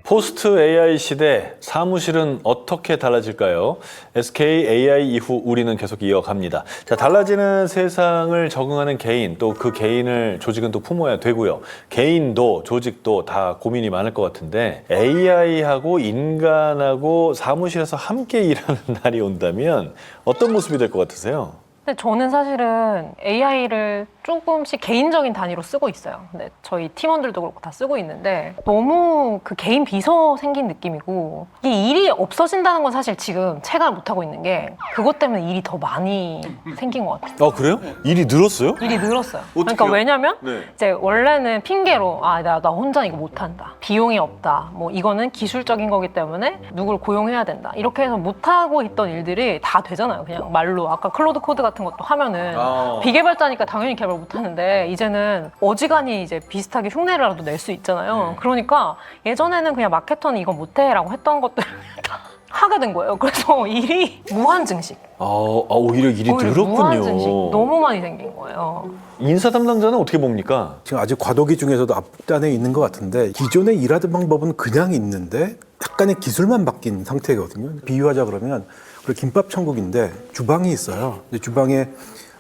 포스트 AI 시대 사무실은 어떻게 달라질까요? SK AI 이후 우리는 계속 이어갑니다. 자, 달라지는 세상을 적응하는 개인, 또 그 개인을 조직은 또 품어야 되고요. 개인도 조직도 다 고민이 많을 것 같은데 AI하고 인간하고 사무실에서 함께 일하는 날이 온다면 어떤 모습이 될 것 같으세요? 근데 저는 사실은 AI를 조금씩 개인적인 단위로 쓰고 있어요. 근데 저희 팀원들도 그렇고 다 쓰고 있는데 너무 그 개인 비서 생긴 느낌이고 이 일이 없어진다는 건 사실 지금 체감을 못하고 있는 게 그것 때문에 일이 더 많이 생긴 것 같아요. 아, 그래요? 일이 늘었어요? 일이 늘었어요. 어떡해요? 그러니까 왜냐면 네. 이제 원래는 핑계로 나 혼자 이거 못한다. 비용이 없다. 뭐 이거는 기술적인 거기 때문에 누굴 고용해야 된다. 이렇게 해서 못하고 있던 일들이 다 되잖아요. 그냥 말로. 아까 클로드 코드 같은 것도 하면은 비개발자니까 당연히 개발 못하는데 이제는 어지간히 이제 비슷하게 흉내라도 낼 수 있잖아요. 그러니까 예전에는 그냥 마케터는 이거 못해라고 했던 것들을 다 하게 된 거예요. 그래서 일이 무한증식. 오히려 일이 늘었군요. 무한증식 너무 많이 생긴 거예요. 인사 담당자는 어떻게 봅니까? 지금 아직 과도기 중에서도 앞단에 있는 것 같은데 기존에 일하던 방법은 그냥 있는데 약간의 기술만 바뀐 상태거든요. 비유하자 그러면 우리 김밥 천국인데 주방이 있어요. 근데 주방에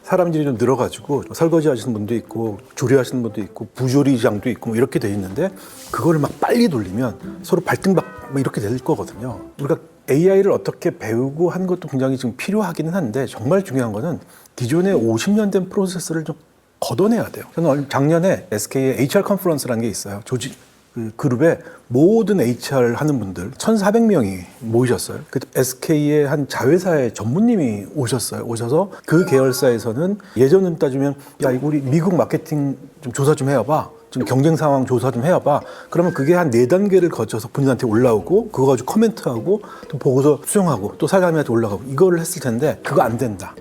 사람들이 좀 늘어가지고 설거지 하시는 분도 있고 조리하시는 분도 있고 부조리장도 있고 뭐 이렇게 돼 있는데 그거를 막 빨리 돌리면 서로 발등박 뭐 이렇게 될 거거든요. 우리가 AI를 어떻게 배우고 하는 것도 굉장히 지금 필요하기는 한데 정말 중요한 거는 기존에 50년 된 프로세스를 좀 걷어내야 돼요. 저는 작년에 SK의 HR 컨퍼런스라는 게 있어요. 조직 그 그룹에 모든 HR 하는 분들 1,400명이 모이셨어요. 그 SK의 한 자회사의 전무님이 오셨어요. 오셔서 그 계열사에서는 예전은 따지면 야 이거 우리 미국 마케팅 좀 조사 좀 해와봐. 좀 경쟁 상황 조사 좀 해와봐. 그러면 그게 한 4단계를 거쳐서 본인한테 올라오고 그거 가지고 코멘트하고 또 보고서 수정하고 또 사람한테 올라가고 이거를 했을 텐데 그거 안 된다.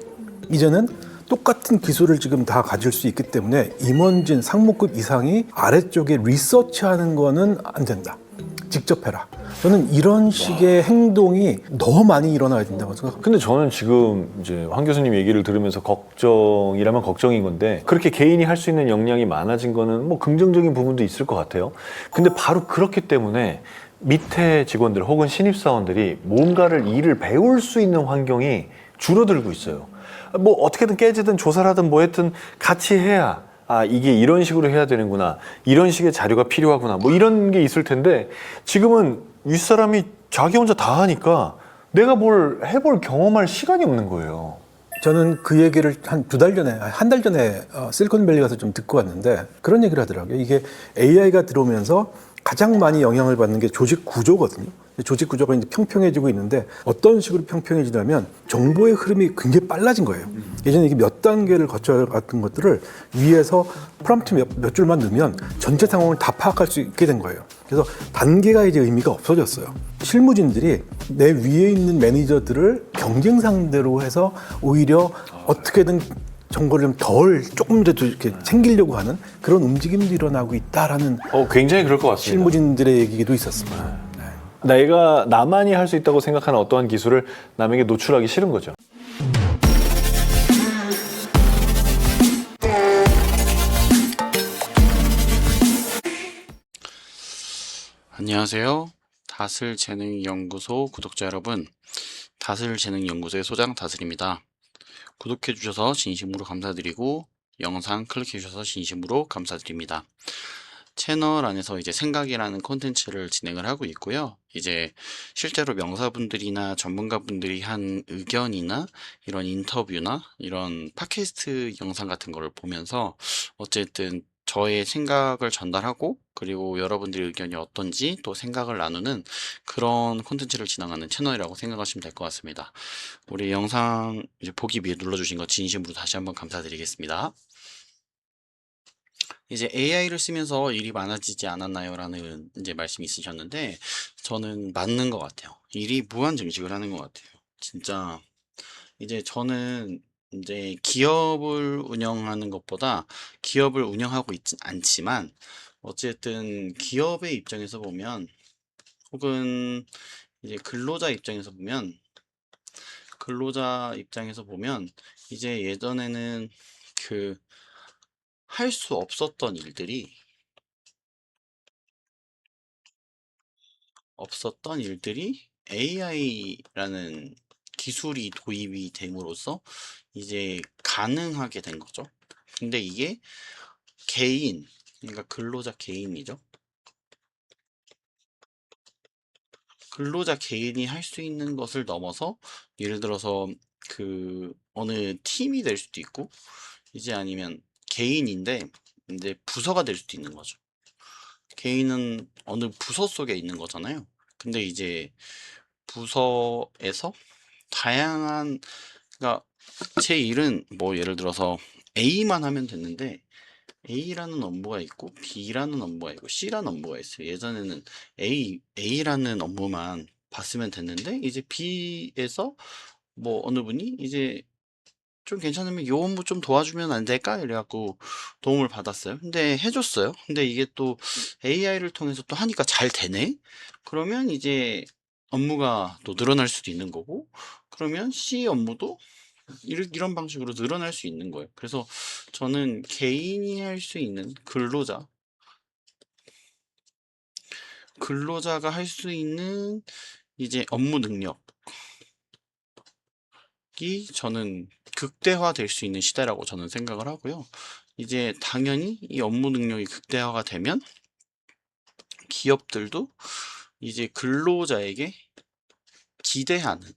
이제는 똑같은 기술을 지금 다 가질 수 있기 때문에 임원진 상무급 이상이 아래쪽에 리서치하는 거는 안 된다. 직접 해라. 저는 이런 식의 행동이 더 많이 일어나야 된다고 생각합니다. 근데 저는 지금 이제 황 교수님 얘기를 들으면서 걱정이라면 걱정인 건데 그렇게 개인이 할 수 있는 역량이 많아진 거는 뭐 긍정적인 부분도 있을 것 같아요. 근데 바로 그렇기 때문에 밑에 직원들 혹은 신입사원들이 뭔가를 일을 배울 수 있는 환경이 줄어들고 있어요. 뭐 어떻게든 깨지든 조사를 하든 뭐 했든 같이 해야 이게 이런 식으로 해야 되는구나, 이런 식의 자료가 필요하구나, 뭐 이런 게 있을 텐데 지금은 윗사람이 자기 혼자 다 하니까 내가 뭘 해볼 경험할 시간이 없는 거예요. 저는 그 얘기를 한 2달 전에, 한 달 전에 실리콘밸리 가서 좀 듣고 왔는데 그런 얘기를 하더라고요. 이게 AI가 들어오면서 가장 많이 영향을 받는 게 조직 구조거든요. 조직 구조가 이제 평평해지고 있는데 어떤 식으로 평평해지냐면 정보의 흐름이 굉장히 빨라진 거예요. 예전에 이게 몇 단계를 거쳐 갔던 것들을 위에서 프롬프트 몇 줄만 넣으면 전체 상황을 다 파악할 수 있게 된 거예요. 그래서 단계가 이제 의미가 없어졌어요. 실무진들이 내 위에 있는 매니저들을 경쟁 상대로 해서 오히려 어떻게든 정보를 좀 조금이라도 이렇게 챙기려고 하는 그런 움직임도 일어나고 있다라는 굉장히 그럴 것 같습니다. 실무진들의 얘기도 있었습니다. 내가 나만이 할 수 있다고 생각하는 어떠한 기술을 남에게 노출하기 싫은 거죠. 안녕하세요. 다슬재능연구소 구독자 여러분, 다슬재능연구소의 소장 다슬입니다. 구독해주셔서 진심으로 감사드리고 영상 클릭해주셔서 진심으로 감사드립니다. 채널 안에서 이제 생각이라는 콘텐츠를 진행을 하고 있고요. 이제 실제로 명사분들이나 전문가분들이 한 의견이나 이런 인터뷰나 이런 팟캐스트 영상 같은 거를 보면서 어쨌든 저의 생각을 전달하고 그리고 여러분들의 의견이 어떤지 또 생각을 나누는 그런 콘텐츠를 진행하는 채널이라고 생각하시면 될 것 같습니다. 우리 영상 이제 보기 위해 눌러주신 거 진심으로 다시 한번 감사드리겠습니다. 이제 AI를 쓰면서 일이 많아지지 않았나요? 라는 이제 말씀이 있으셨는데 저는 맞는 것 같아요. 일이 무한 증식을 하는 것 같아요. 진짜 이제 저는 이제 기업을 운영하는 것보다 기업을 운영하고 있진 않지만 어쨌든 기업의 입장에서 보면 혹은 이제 근로자 입장에서 보면 이제 예전에는 그 할 수 없었던 일들이 없었던 일들이 AI라는 기술이 도입이 됨으로써 이제 가능하게 된 거죠. 근데 이게 개인, 그러니까 근로자 개인이죠. 근로자 개인이 할 수 있는 것을 넘어서 예를 들어서 그 어느 팀이 될 수도 있고 이제 아니면 개인인데 이제 부서가 될 수도 있는 거죠. 개인은 어느 부서 속에 있는 거잖아요. 근데 이제 부서에서 다양한, 그러니까 제 일은 뭐 예를 들어서 A만 하면 됐는데 A라는 업무가 있고 B라는 업무가 있고 C라는 업무가 있어요. 예전에는 A라는 업무만 봤으면 됐는데 이제 B에서 뭐 어느 분이 이제 좀 괜찮으면 요 업무 좀 도와주면 안 될까? 이래갖고 도움을 받았어요. 근데 해줬어요. 근데 이게 또 AI를 통해서 또 하니까 잘 되네? 그러면 이제 업무가 또 늘어날 수도 있는 거고, 그러면 C 업무도 이런 방식으로 늘어날 수 있는 거예요. 그래서 저는 개인이 할 수 있는 근로자가 할 수 있는 이제 업무 능력이 저는 극대화될 수 있는 시대라고 저는 생각을 하고요. 이제 당연히 이 업무 능력이 극대화가 되면 기업들도 이제 근로자에게 기대하는,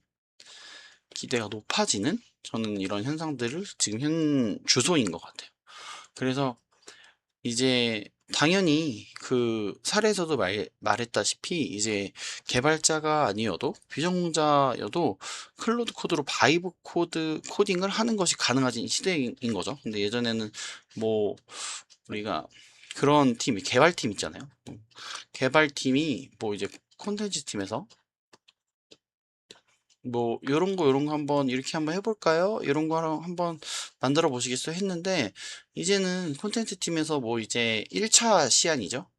기대가 높아지는 저는 이런 현상들을 지금 현 주소인 것 같아요. 그래서 이제 당연히 그 사례에서도 말했다시피 이제 개발자가 아니어도 비전공자여도 클로드 코드로 바이브 코딩을 하는 것이 가능해진 시대인 거죠. 근데 예전에는 뭐 우리가 그런 팀, 개발팀 있잖아요. 개발팀이 뭐 이제 콘텐츠 팀에서 뭐 요런 거 한번 이렇게 한번 해볼까요? 이런 거 한번 만들어 보시겠어요? 했는데 이제는 콘텐츠 팀에서 뭐 이제 1차 시안이죠.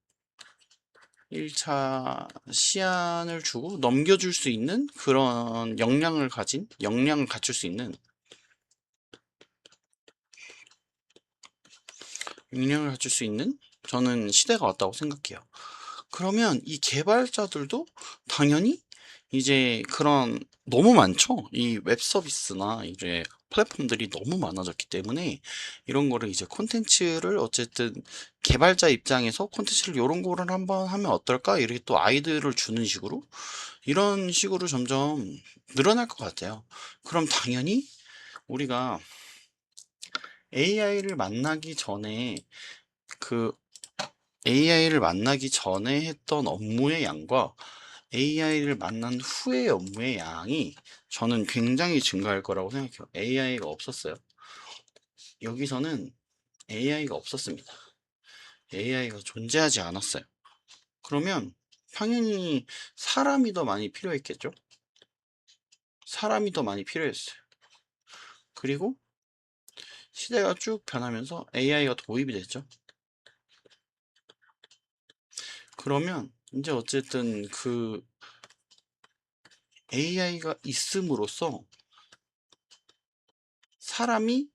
1차 시안을 주고 넘겨줄 수 있는 그런 역량을 갖출 수 있는 역량을 갖출 수 있는 저는 시대가 왔다고 생각해요. 그러면 이 개발자들도 당연히 이제 그런 너무 많죠. 이 웹 서비스나 이제 플랫폼들이 너무 많아졌기 때문에 이런 거를 이제 콘텐츠를 어쨌든 개발자 입장에서 콘텐츠를 이런 거를 한번 하면 어떨까? 이렇게 또 아이디어를 주는 식으로 이런 식으로 점점 늘어날 것 같아요. 그럼 당연히 우리가 AI를 만나기 전에 그 AI를 만나기 전에 했던 업무의 양과 AI를 만난 후의 업무의 양이 저는 굉장히 증가할 거라고 생각해요. AI가 없었어요. 여기서는 AI가 없었습니다. AI가 존재하지 않았어요. 그러면 당연히 사람이 더 많이 필요했겠죠? 사람이 더 많이 필요했어요. 그리고 시대가 쭉 변하면서 AI가 도입이 됐죠. 그러면 이제 어쨌든 그 AI가 있음으로써 사람이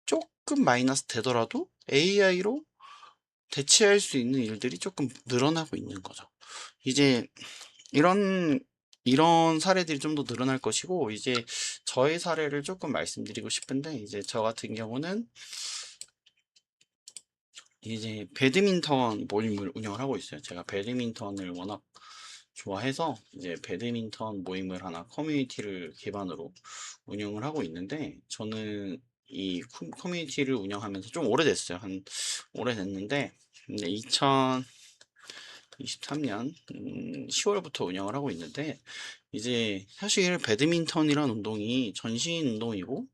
조금 마이너스 되더라도 AI로 대체할 수 있는 일들이 조금 늘어나고 있는 거죠. 이제 이런 사례들이 좀 더 늘어날 것이고, 이제 저의 사례를 조금 말씀드리고 싶은데, 이제 저 같은 경우는 이제 배드민턴 모임을 운영을 하고 있어요. 제가 배드민턴을 워낙 좋아해서 이제 배드민턴 모임을 하나 커뮤니티를 기반으로 운영을 하고 있는데, 저는 이 커뮤니티를 운영하면서 좀 오래됐어요. 오래됐는데 2023년 10월부터 운영을 하고 있는데, 이제 사실 배드민턴이란 운동이 전신 운동이고,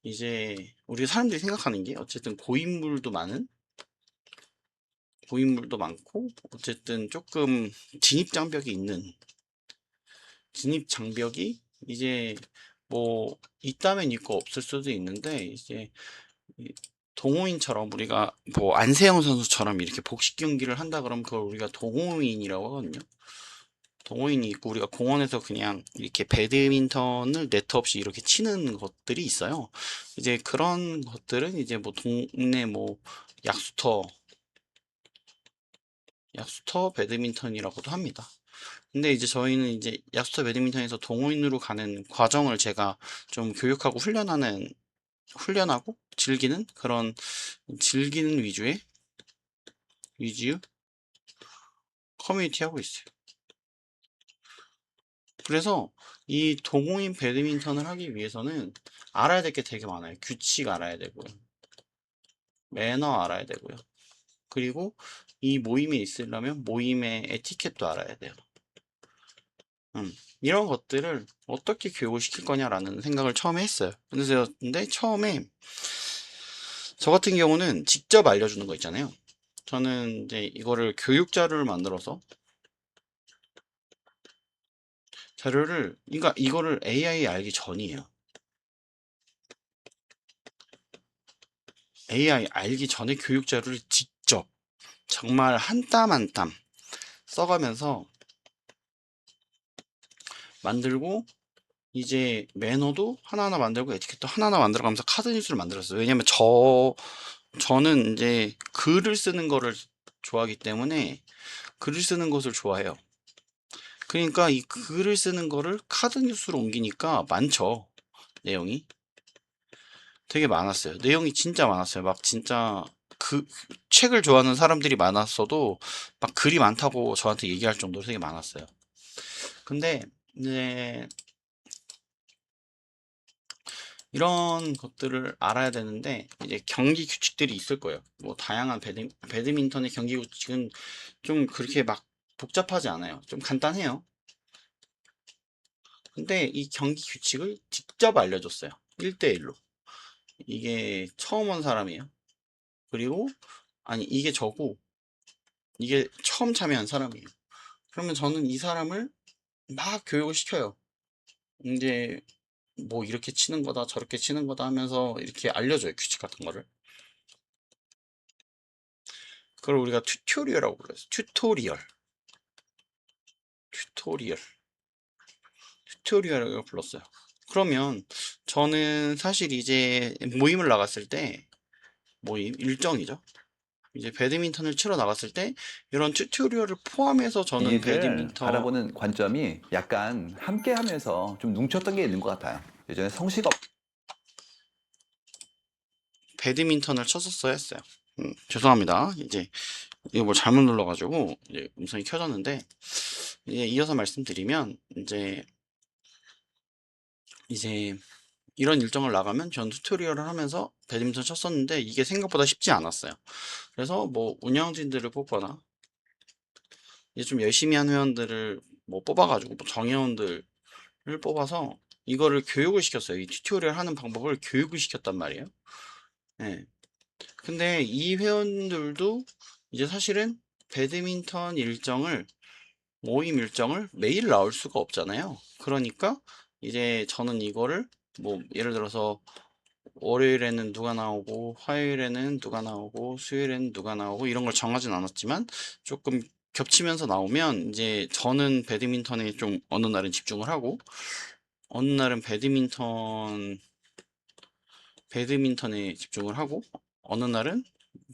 이제 우리 사람들이 생각하는 게 어쨌든 고인물도 많고 어쨌든 조금 진입 장벽이 이제 뭐 있다면 있고 없을 수도 있는데, 이제 동호인처럼 우리가 뭐 안세영 선수처럼 이렇게 복식 경기를 한다 그러면 그걸 우리가 동호인이라고 하거든요. 동호인이 있고 우리가 공원에서 그냥 이렇게 배드민턴을 네트 없이 이렇게 치는 것들이 있어요. 이제 그런 것들은 이제 뭐 동네 뭐 약수터 배드민턴이라고도 합니다. 근데 이제 저희는 이제 야수타 배드민턴에서 동호인으로 가는 과정을 제가 좀 교육하고 훈련하고 즐기는 그런 즐기는 위주의 커뮤니티 하고 있어요. 그래서 이 동호인 배드민턴을 하기 위해서는 알아야 될 게 되게 많아요. 규칙 알아야 되고요. 매너 알아야 되고요. 그리고 이 모임에 있으려면 모임의 에티켓도 알아야 돼요. 이런 것들을 어떻게 교육을 시킬 거냐라는 생각을 처음에 했어요. 근데 처음에 저 같은 경우는 직접 알려주는 거 있잖아요. 저는 이제 이거를 교육 자료를 만들어서 그러니까 이거를 AI 알기 전이에요. AI 알기 전에 교육 자료를 직접 정말 한 땀 한 땀 써가면서 만들고, 이제 매너도 하나하나 만들고 에티켓도 하나하나 만들어가면서 카드 뉴스를 만들었어요. 왜냐면 저는 이제 글을 쓰는 거를 좋아하기 때문에 글을 쓰는 것을 좋아해요. 그러니까 이 글을 쓰는 거를 카드 뉴스로 옮기니까 많죠. 내용이 되게 많았어요. 내용이 진짜 많았어요. 막 진짜 그 책을 좋아하는 사람들이 많았어도 막 글이 많다고 저한테 얘기할 정도로 되게 많았어요. 근데 이제 이런 것들을 알아야 되는데, 이제 경기 규칙들이 있을 거예요. 뭐 다양한 배드민턴의 경기 규칙은 좀 그렇게 막 복잡하지 않아요. 좀 간단해요. 근데 이 경기 규칙을 직접 알려줬어요. 1대1로. 이게 처음 온 사람이에요. 그리고 아니 이게 저고 이게 처음 참여한 사람이에요. 그러면 저는 이 사람을 막 교육을 시켜요. 이제 뭐 이렇게 치는 거다 저렇게 치는 거다 하면서 이렇게 알려줘요. 규칙 같은 거를. 그걸 우리가 튜토리얼이라고 불러요. 튜토리얼 튜토리얼이라고 불렀어요. 그러면 저는 사실 이제 모임을 나갔을 때, 모임 일정이죠. 이제 배드민턴을 치러 나갔을 때 이런 튜토리얼을 포함해서 저는 일을 바라보는 관점이 약간 함께 하면서 좀 뭉쳤던 게 있는 것 같아요. 예전에 성씨가 배드민턴을 쳤었어야 했어요. 죄송합니다. 이제 이거 뭐 잘못 눌러가지고 이제 음성이 켜졌는데, 이제 이어서 말씀드리면 이제 이런 일정을 나가면 전 튜토리얼을 하면서 배드민턴 쳤었는데 이게 생각보다 쉽지 않았어요. 그래서 뭐 운영진들을 뽑거나 이제 좀 열심히 한 회원들을 뭐 뽑아가지고 뭐 정회원들을 뽑아서 이거를 교육을 시켰어요. 이 튜토리얼 하는 방법을 교육을 시켰단 말이에요. 예. 근데 이 회원들도 이제 사실은 배드민턴 모임 일정을 매일 나올 수가 없잖아요. 그러니까 이제 저는 이거를 뭐 예를 들어서 월요일에는 누가 나오고 화요일에는 누가 나오고 수요일에는 누가 나오고 이런 걸 정하진 않았지만 조금 겹치면서 나오면 이제 저는 배드민턴에 좀 어느 날은 집중을 하고 어느 날은 배드민턴에 집중을 하고 어느 날은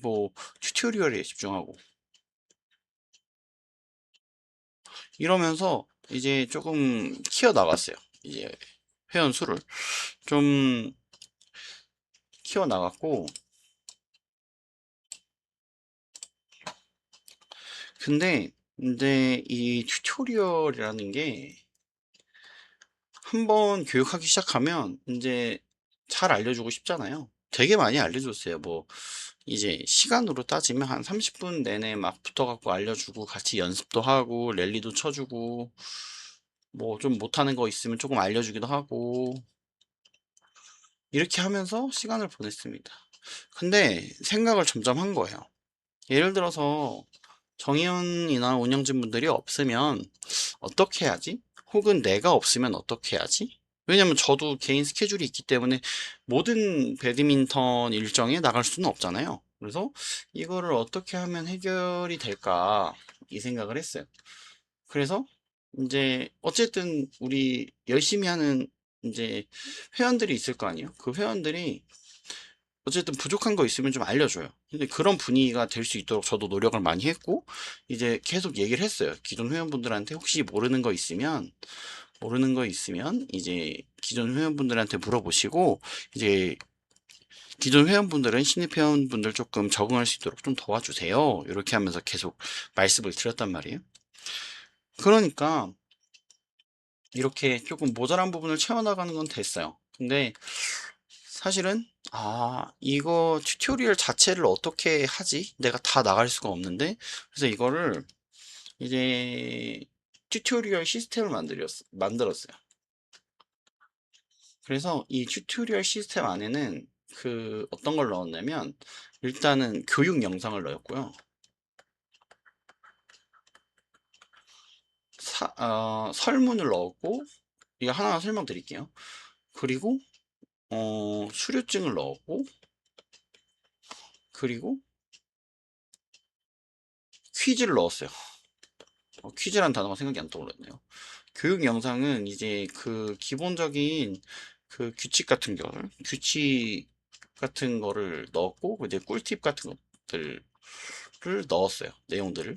뭐 튜토리얼에 집중하고 이러면서 이제 조금 키워 나갔어요. 이제 회원 수를 좀 키워 나갔고, 근데 이 튜토리얼이라는 게 한번 교육하기 시작하면 이제 잘 알려주고 싶잖아요. 되게 많이 알려줬어요. 뭐 이제 시간으로 따지면 한 30분 내내 막 붙어갖고 알려주고 같이 연습도 하고 랠리도 쳐주고 뭐 좀 못하는 거 있으면 조금 알려주기도 하고 이렇게 하면서 시간을 보냈습니다. 근데 생각을 점점 한 거예요. 예를 들어서 정의원이나 운영진 분들이 없으면 어떻게 해야지? 혹은 내가 없으면 어떻게 해야지? 왜냐면 저도 개인 스케줄이 있기 때문에 모든 배드민턴 일정에 나갈 수는 없잖아요. 그래서 이거를 어떻게 하면 해결이 될까 이 생각을 했어요. 그래서 이제 어쨌든 우리 열심히 하는 이제 회원들이 있을 거 아니에요. 그 회원들이 어쨌든 부족한 거 있으면 좀 알려줘요. 근데 그런 분위기가 될 수 있도록 저도 노력을 많이 했고, 이제 계속 얘기를 했어요. 기존 회원분들한테 혹시 모르는 거 있으면 이제 기존 회원분들한테 물어보시고, 이제 기존 회원분들은 신입 회원분들 조금 적응할 수 있도록 좀 도와주세요. 이렇게 하면서 계속 말씀을 드렸단 말이에요. 그러니까 이렇게 조금 모자란 부분을 채워나가는 건 됐어요. 근데 사실은 이거 튜토리얼 자체를 어떻게 하지? 내가 다 나갈 수가 없는데. 그래서 이거를 이제 튜토리얼 시스템을 만들었어요. 그래서 이 튜토리얼 시스템 안에는 어떤 걸 넣었냐면, 일단은 교육 영상을 넣었고요. 설문을 넣었고, 이거 하나하나 설명드릴게요. 그리고 수료증을 넣었고, 그리고 퀴즈를 넣었어요. 퀴즈란 단어가 생각이 안 떠올랐네요. 교육 영상은 이제 기본적인 규칙 같은 거를 넣었고, 이제 꿀팁 같은 것들을 넣었어요. 내용들을.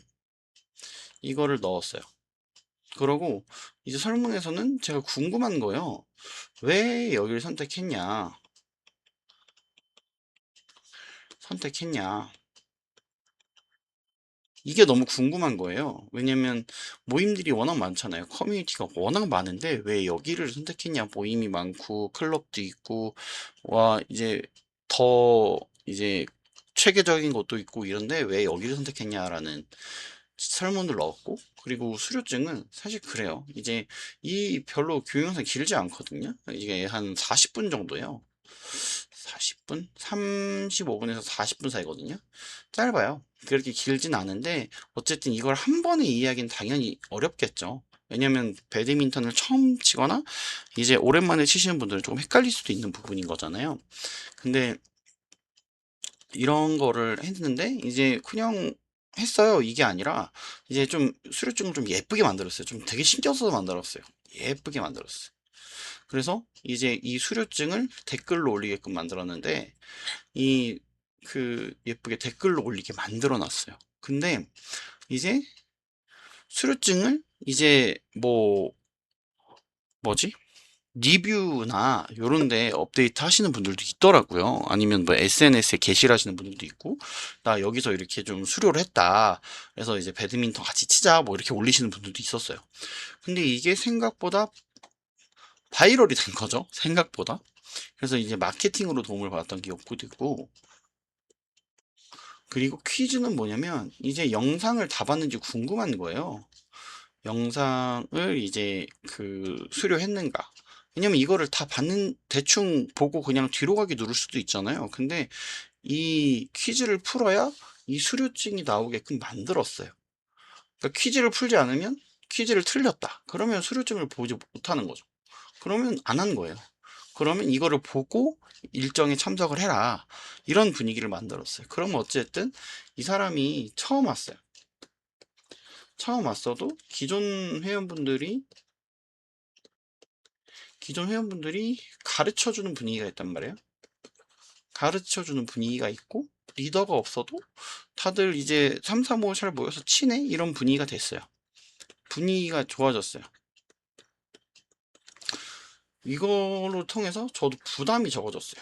이거를 넣었어요. 그러고 이제 설문에서는 제가 궁금한 거예요. 왜 여기를 선택했냐? 이게 너무 궁금한 거예요. 왜냐면 모임들이 워낙 많잖아요. 커뮤니티가 워낙 많은데 왜 여기를 선택했냐? 모임이 많고 클럽도 있고 이제 더 이제 체계적인 것도 있고 이런데 왜 여기를 선택했냐라는 설문을 넣었고, 그리고 수료증은 사실 그래요. 이제 이 별로 교육 영상이 길지 않거든요. 이게 한 40분 정도예요. 40분? 35분에서 40분 사이거든요. 짧아요. 그렇게 길진 않은데 어쨌든 이걸 한 번에 이해하기는 당연히 어렵겠죠. 왜냐면 배드민턴을 처음 치거나 이제 오랜만에 치시는 분들은 조금 헷갈릴 수도 있는 부분인 거잖아요. 근데 이런 거를 했는데 이제 그냥 했어요. 이게 아니라 이제 좀 수료증을 좀 예쁘게 만들었어요. 좀 되게 신경 써서 만들었어요. 예쁘게 만들었어요. 그래서 이제 이 수료증을 댓글로 올리게끔 만들었는데, 예쁘게 댓글로 올리게 만들어 놨어요. 근데 이제 수료증을 이제 뭐지? 리뷰나 요런데 업데이트 하시는 분들도 있더라고요. 아니면 SNS에 게시를 하시는 분들도 있고, 나 여기서 이렇게 좀 수료를 했다. 그래서 이제 배드민턴 같이 치자. 이렇게 올리시는 분들도 있었어요. 근데 이게 생각보다 바이럴이 된 거죠. 생각보다. 그래서 이제 마케팅으로 도움을 받았던 기억도 있고, 그리고 퀴즈는 뭐냐면 이제 영상을 다 봤는지 궁금한 거예요. 영상을 이제 수료했는가. 왜냐면 이거를 다 대충 보고 그냥 뒤로 가기 누를 수도 있잖아요. 근데 이 퀴즈를 풀어야 이 수료증이 나오게끔 만들었어요. 그러니까 퀴즈를 풀지 않으면 퀴즈를 틀렸다. 그러면 수료증을 보지 못하는 거죠. 그러면 안 한 거예요. 그러면 이거를 보고 일정에 참석을 해라. 이런 분위기를 만들었어요. 그러면 어쨌든 이 사람이 처음 왔어요. 처음 왔어도 기존 회원분들이 가르쳐주는 분위기가 있단 말이에요. 가르쳐주는 분위기가 있고, 리더가 없어도 다들 이제 3, 4, 5 잘 모여서 치네? 이런 분위기가 됐어요. 분위기가 좋아졌어요. 이걸로 통해서 저도 부담이 적어졌어요.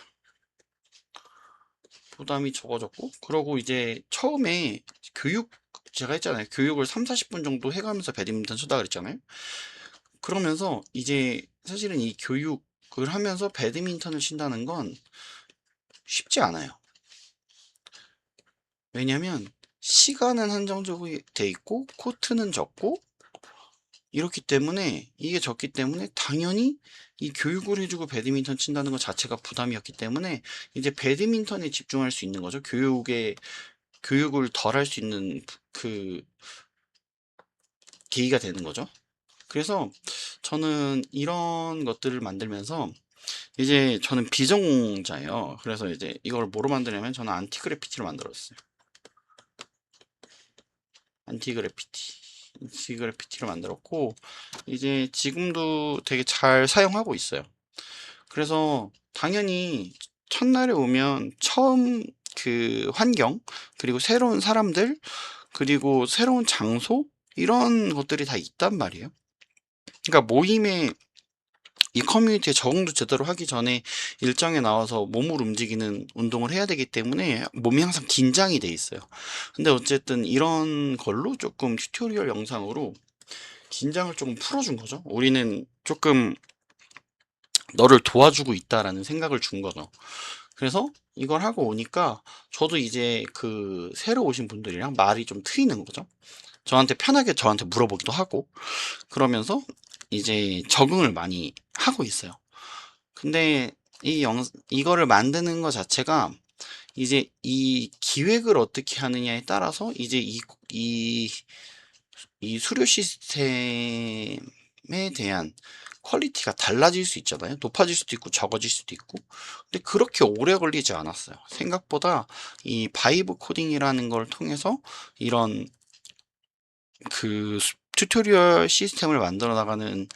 그러고 이제 처음에 제가 했잖아요. 교육을 3, 40분 정도 해가면서 배드민턴 치다 그랬잖아요. 그러면서 이제 사실은 이 교육을 하면서 배드민턴을 친다는 건 쉽지 않아요. 왜냐면 시간은 한정적으로 돼 있고 코트는 적고, 이렇기 때문에 이게 적기 때문에 당연히 이 교육을 해주고 배드민턴 친다는 것 자체가 부담이었기 때문에 이제 배드민턴에 집중할 수 있는 거죠. 교육을 덜 할 수 있는 계기가 되는 거죠. 그래서 저는 이런 것들을 만들면서 이제 저는 비전공자예요. 그래서 이제 이걸 뭐로 만드냐면 저는 안티그래피티를 만들었어요. 안티그래피티를 만들었고, 이제 지금도 되게 잘 사용하고 있어요. 그래서 당연히 첫날에 오면 처음 그 환경, 그리고 새로운 사람들, 그리고 새로운 장소, 이런 것들이 다 있단 말이에요. 그러니까 모임에 이 커뮤니티에 적응도 제대로 하기 전에 일정에 나와서 몸을 움직이는 운동을 해야 되기 때문에 몸이 항상 긴장이 돼 있어요. 근데 어쨌든 이런 걸로 조금 튜토리얼 영상으로 긴장을 조금 풀어준 거죠. 우리는 조금 너를 도와주고 있다라는 생각을 준 거죠. 그래서 이걸 하고 오니까 저도 이제 그 새로 오신 분들이랑 말이 좀 트이는 거죠. 저한테 편하게 저한테 물어보기도 하고, 그러면서 이제 적응을 많이 하고 있어요. 근데 이거를 만드는 것 자체가 이제 이 기획을 어떻게 하느냐에 따라서 이제 이 수료 시스템에 대한 퀄리티가 달라질 수 있잖아요. 높아질 수도 있고 적어질 수도 있고. 근데 그렇게 오래 걸리지 않았어요. 생각보다 이 바이브 코딩이라는 걸 통해서 이런 그 튜토리얼 시스템을 만들어 나가는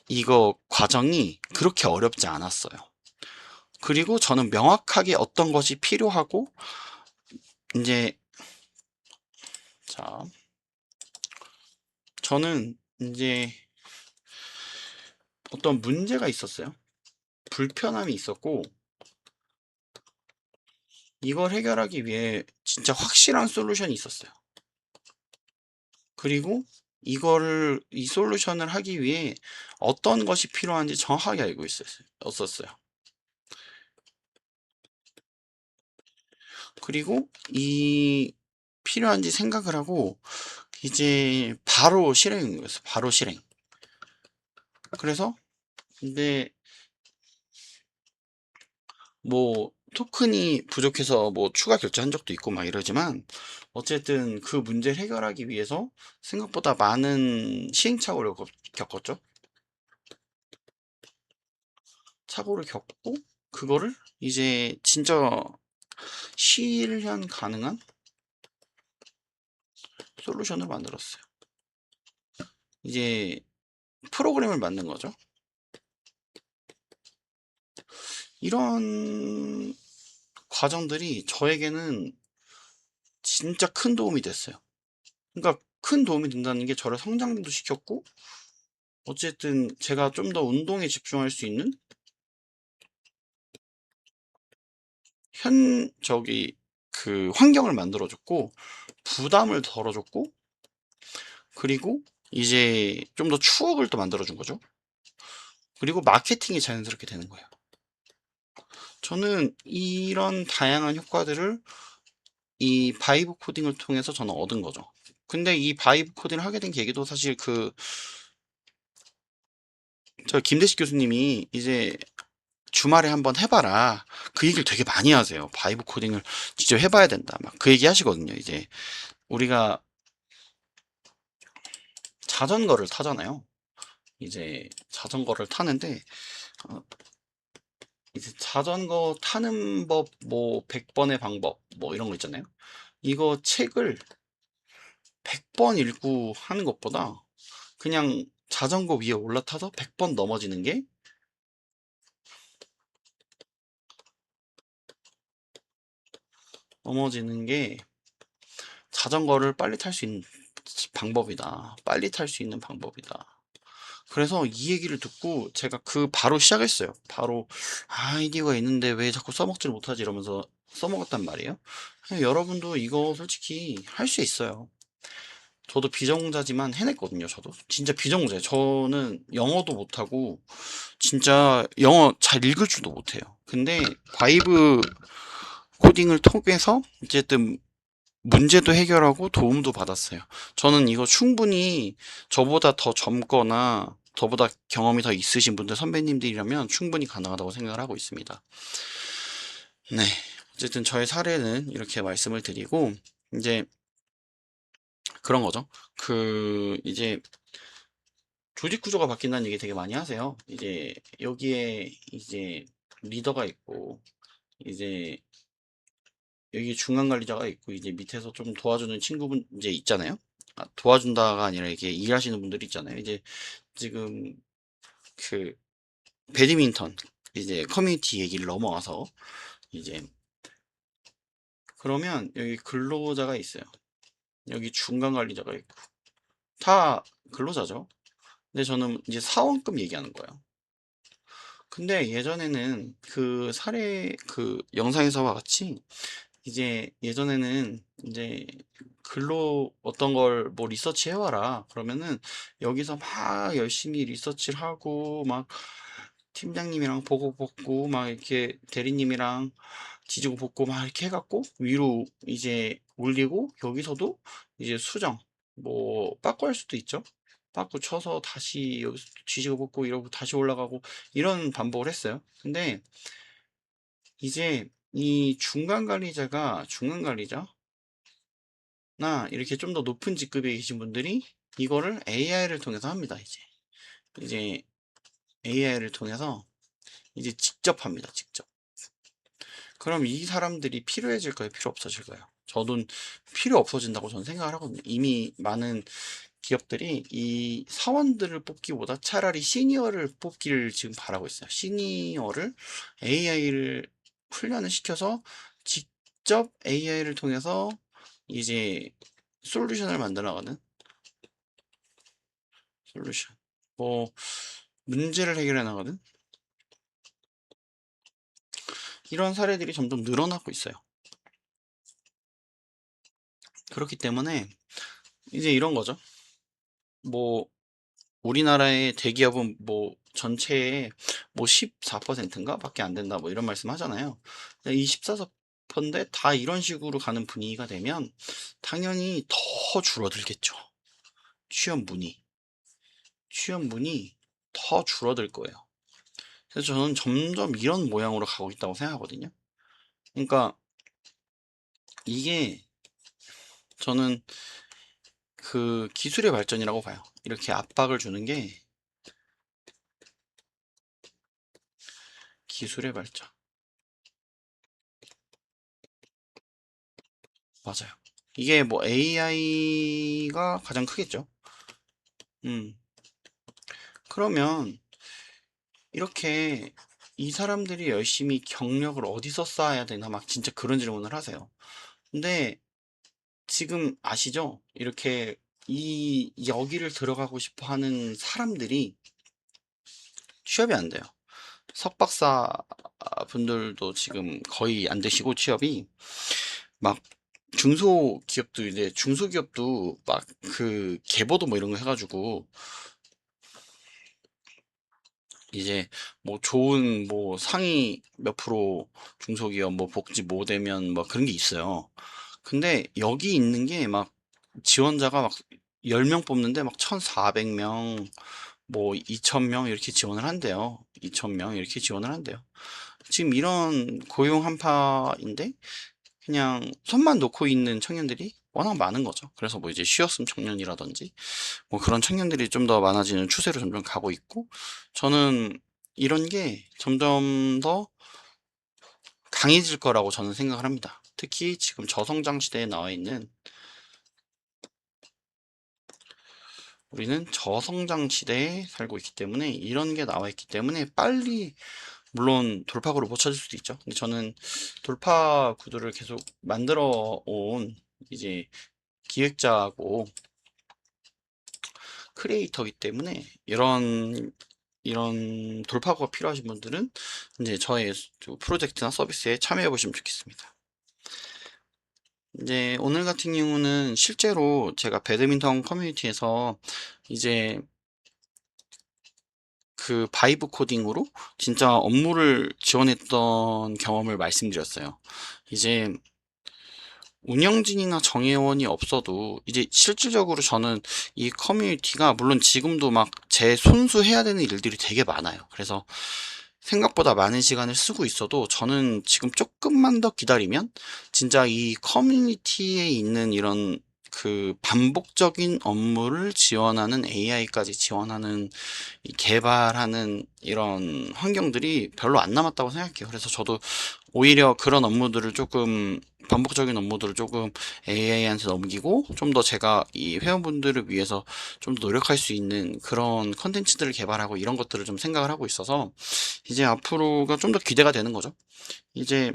이거 과정이 그렇게 어렵지 않았어요. 그리고 저는 명확하게 어떤 것이 필요하고, 이제, 자, 저는 이제 어떤 문제가 있었어요. 불편함이 있었고, 이걸 해결하기 위해 진짜 확실한 솔루션이 있었어요. 그리고 이 솔루션을 하기 위해 어떤 것이 필요한지 정확하게 알고 있었어요. 그리고 이 필요한지 생각을 하고 이제 바로 실행인 거였어요. 바로 실행. 그래서 근데 뭐 토큰이 부족해서 뭐 추가 결제한 적도 있고 막 이러지만, 어쨌든 그 문제를 해결하기 위해서 생각보다 많은 시행착오를 겪었죠. 착오를 겪고 그거를 이제 진짜 실현 가능한 솔루션을 만들었어요. 이제 프로그램을 만든 거죠. 이런 과정들이 저에게는 진짜 큰 도움이 됐어요. 그러니까 큰 도움이 된다는 게 저를 성장도 시켰고, 어쨌든 제가 좀 더 운동에 집중할 수 있는 그 환경을 만들어줬고, 부담을 덜어줬고, 그리고 이제 좀 더 추억을 또 만들어준 거죠. 그리고 마케팅이 자연스럽게 되는 거예요. 저는 이런 다양한 효과들을 이 바이브 코딩을 통해서 저는 얻은 거죠. 근데 이 바이브 코딩을 하게 된 계기도 사실 저 김대식 교수님이 이제 주말에 한번 해봐라, 그 얘기를 되게 많이 하세요. 바이브 코딩을 직접 해봐야 된다, 막 그 얘기 하시거든요. 이제 우리가 자전거를 타잖아요. 이제 자전거를 타는데 어, 이제 자전거 타는 법, 뭐 100번의 방법, 뭐 이런 거 있잖아요. 이거 책을 100번 읽고 하는 것보다 그냥 자전거 위에 올라타서 100번 넘어지는 게 자전거를 빨리 탈 수 있는 방법이다. 빨리 탈 수 있는 방법이다. 그래서 이 얘기를 듣고 제가 바로 시작했어요. 바로 아이디어가 있는데 왜 자꾸 써먹지를 못하지 이러면서 써먹었단 말이에요. 여러분도 이거 솔직히 할 수 있어요. 저도 비전공자지만 해냈거든요. 저도 진짜 비전공자예요. 저는 영어도 못하고 진짜 영어 잘 읽을 줄도 못해요. 근데 바이브 코딩을 통해서 어쨌든 문제도 해결하고 도움도 받았어요. 저는 이거 충분히 저보다 더 젊거나 저보다 경험이 더 있으신 분들, 선배님들이라면 충분히 가능하다고 생각을 하고 있습니다. 네. 어쨌든 저의 사례는 이렇게 말씀을 드리고, 이제 그런 거죠. 이제 조직 구조가 바뀐다는 얘기 되게 많이 하세요. 이제 여기에 이제 리더가 있고, 이제 여기 중간 관리자가 있고, 이제 밑에서 좀 도와주는 친구분 이제 있잖아요. 도와준다가 아니라 이렇게 일하시는 분들이 있잖아요. 이제 지금 그 배드민턴 이제 커뮤니티 얘기를 넘어와서 이제 그러면 여기 근로자가 있어요. 여기 중간 관리자가 있고 다 근로자죠. 근데 저는 이제 사원급 얘기하는 거예요. 근데 예전에는 그 영상에서와 같이 이제 예전에는 이제 어떤 걸 뭐 리서치 해와라 그러면은 여기서 막 열심히 리서치를 하고 막 팀장님이랑 보고 받고 막 이렇게 대리님이랑 지지고 볶고 막 이렇게 해갖고 위로 이제 올리고 여기서도 이제 수정 뭐 빠꾸 할 수도 있죠. 빠꾸 쳐서 다시 여기서 뒤지고 볶고 이러고 다시 올라가고 이런 반복을 했어요. 근데 이제 이 중간 관리자나 이렇게 좀 더 높은 직급에 계신 분들이 이거를 AI를 통해서 합니다. 이제 AI를 통해서 이제 직접 합니다. 직접. 그럼 이 사람들이 필요해질까요? 필요 없어질까요? 저도 필요 없어진다고 저는 생각을 하거든요. 이미 많은 기업들이 이 사원들을 뽑기보다 차라리 시니어를 뽑기를 지금 바라고 있어요. 시니어를 AI를 훈련을 시켜서 직접 AI를 통해서 이제 솔루션을 만들어 나가는 솔루션. 뭐 문제를 해결해 나가는 이런 사례들이 점점 늘어나고 있어요. 그렇기 때문에 이제 이런 거죠. 뭐 우리나라의 대기업은 뭐 전체의 뭐 14%인가 밖에 안 된다 뭐 이런 말씀 하잖아요. 이 14%인데 다 이런 식으로 가는 분위기가 되면 당연히 더 줄어들겠죠. 취업문이 더 줄어들 거예요. 그래서 저는 점점 이런 모양으로 가고 있다고 생각하거든요. 그러니까 이게 저는 그 기술의 발전이라고 봐요. 이렇게 압박을 주는 게 기술의 발전. 맞아요. 이게 뭐 AI가 가장 크겠죠. 음. 그러면 이렇게 이 사람들이 열심히 경력을 어디서 쌓아야 되나 막 진짜 그런 질문을 하세요. 근데 지금 아시죠? 이렇게 여기를 들어가고 싶어 하는 사람들이 취업이 안 돼요. 석박사 분들도 지금 거의 안 되시고 취업이 막 중소기업도 이제 중소기업도 막 그 계보도 뭐 이런 거 해가지고 이제 뭐 좋은 뭐 상위 몇 프로 중소기업 뭐 복지 뭐 되면 뭐 그런 게 있어요. 근데 여기 있는 게 막 지원자가 막 10명 뽑는데 막 1,400명 뭐 2,000명 이렇게 지원을 한대요. 2,000명 이렇게 지원을 한대요. 지금 이런 고용 한파인데 그냥 손만 놓고 있는 청년들이 워낙 많은 거죠. 그래서 뭐 이제 쉬었음 청년이라든지 뭐 그런 청년들이 좀 더 많아지는 추세로 점점 가고 있고 저는 이런 게 점점 더 강해질 거라고 저는 생각을 합니다. 특히 지금 저성장 시대에 나와 있는 우리는 저성장 시대에 살고 있기 때문에 이런 게 나와 있기 때문에 빨리 물론 돌파구를 못 찾을 수도 있죠. 근데 저는 돌파 구도를 계속 만들어 온 이제 기획자고 크리에이터이기 때문에 이런 돌파구가 필요하신 분들은 이제 저의 프로젝트나 서비스에 참여해 보시면 좋겠습니다. 이제 오늘 같은 경우는 실제로 제가 배드민턴 커뮤니티에서 이제 그 바이브 코딩으로 진짜 업무를 지원했던 경험을 말씀드렸어요. 이제 운영진이나 정회원이 없어도 이제 실질적으로 저는 이 커뮤니티가 물론 지금도 막 제 손수 해야 되는 일들이 되게 많아요. 그래서 생각보다 많은 시간을 쓰고 있어도 저는 지금 조금만 더 기다리면 진짜 이 커뮤니티에 있는 이런 그 반복적인 업무를 지원하는 AI까지 지원하는 개발하는 이런 환경들이 별로 안 남았다고 생각해요. 그래서 저도 오히려 그런 업무들을 조금 반복적인 업무들을 조금 AI한테 넘기고 좀 더 제가 이 회원분들을 위해서 좀 더 노력할 수 있는 그런 컨텐츠들을 개발하고 이런 것들을 좀 생각을 하고 있어서 이제 앞으로가 좀 더 기대가 되는 거죠. 이제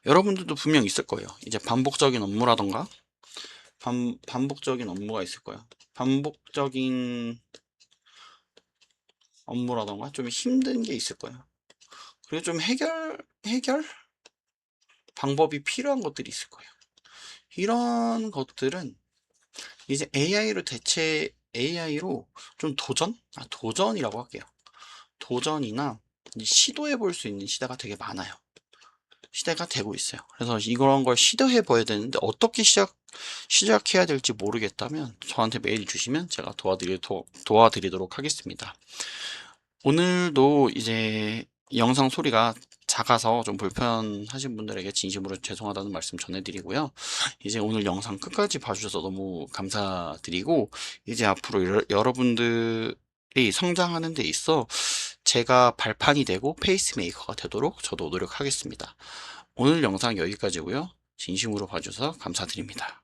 여러분들도 분명 있을 거예요. 이제 반복적인 업무라던가 반복적인 업무가 있을 거예요. 반복적인 업무라던가 좀 힘든 게 있을 거예요. 그리고 좀 해결 방법이 필요한 것들이 있을 거예요. 이런 것들은 이제 AI로 좀 도전이라고 할게요. 도전이나 이제 시도해 볼 수 있는 시대가 되게 많아요. 시대가 되고 있어요. 그래서 이런 걸 시도해 봐야 되는데 어떻게 시작해야 될지 모르겠다면 저한테 메일 주시면 제가 도와드리도록 하겠습니다. 오늘도 이제 영상 소리가 작아서 좀 불편하신 분들에게 진심으로 죄송하다는 말씀 전해드리고요. 이제 오늘 영상 끝까지 봐주셔서 너무 감사드리고 이제 앞으로 여러분들이 성장하는 데 있어 제가 발판이 되고 페이스메이커가 되도록 저도 노력하겠습니다. 오늘 영상 여기까지고요. 진심으로 봐주셔서 감사드립니다.